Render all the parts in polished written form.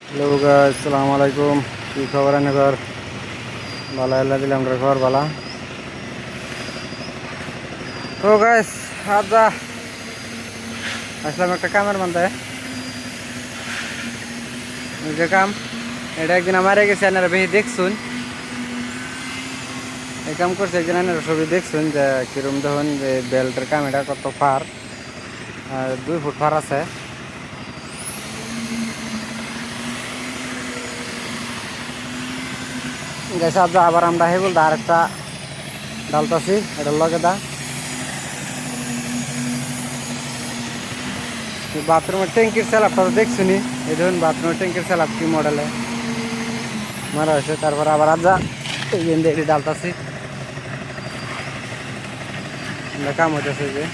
Hello guys, আসসালামু আলাইকুম। কি খবর আনগর? ভালো আল্লাহ দিলে আমরা খবর ভালো। তো গাইস, আজ আসলাম একটা কামের মধ্যে। যে কাম এটা একদিন আমার গেছে, আপনারা বেশি দেখছুন। এই কাম করছে একদিন, আপনারা সবই দেখছুন যে কিরম দেখুন যে বেল্টের কাম। এটা কত ফার, 2 ফুট ফার আছে। গেছে আবার আমরা হেবুল দা আরেকটা ডালতাছি, এটার লগে দা বাথরুমের ট্যাঙ্কির স্যালাপটা দেখছুনি। এই ধরুন বাথরুমের ট্যাঙ্কির স্যালাপ কি মডেলে মারা হয়েছে। তারপর আবার এই এটি ডালতাছি, কাম হইতেছে যে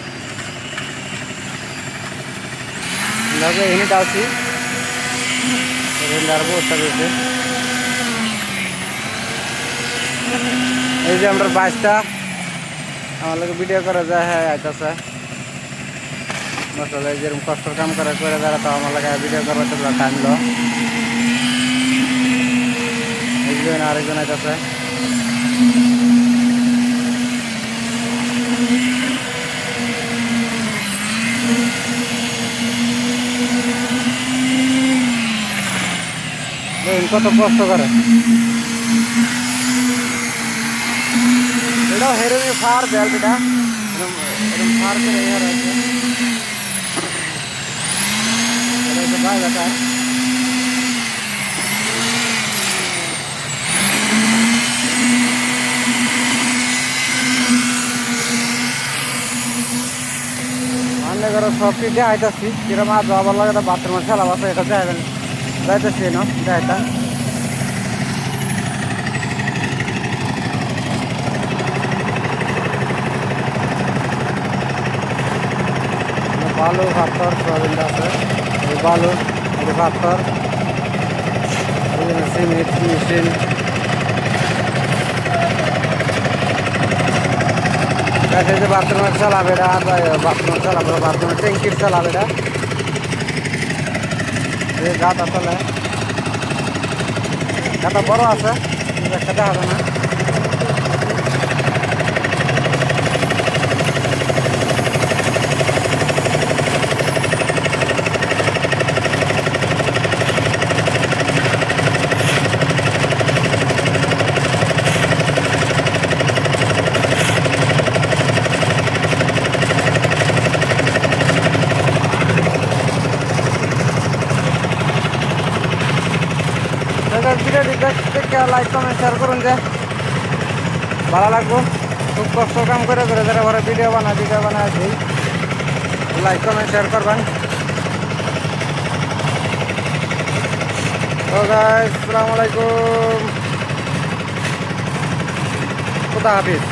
এনে ডালছি। অবস্থা রয়েছে এই যে আমরা বাইশটা আমার লোক ভিডিও করা যায়। হ্যাঁ আইতাছে মশলা যেরকম কষ্টর কাম করে যারা, তো আমার লাগে ভিডিও করবার তো টাইম লো। আরেকজন আইতাছে। কত কষ্ট করে এটাও হেরে ফার বেল্ট, এটা এরকম ফার করে আছে। আনলে করে সব কিছু দেখাইতেছি কিরম আজ আবার লাগে বাথরুমের খেলা আছে, এটা দেখাবেন যাইতেছি না দেখাইতা। বালু পাথর সোয়াবিন আছে, এই বালু এই পাথর, সিমেন্ট মেশিন। এই যে বাথরুমের চালাবে এটা, বাথরুমের চালাবে, বাথরুমের ট্যাঙ্কির চালাবে এটা। এই গাঁথা চলে, গাঁথা বড় আছে, একটা দেখা যায় না। ভিডিওটি দেখতে লাইক কমেন্ট শেয়ার করুন, যে ভালো লাগবো। খুব কষ্ট কাম করে যারা ঘরে ভিডিও বানায় দিই, লাইক কমেন্ট শেয়ার করবেন। তো গাইস, আসসালামু আলাইকুম, খুদা হাফিজ।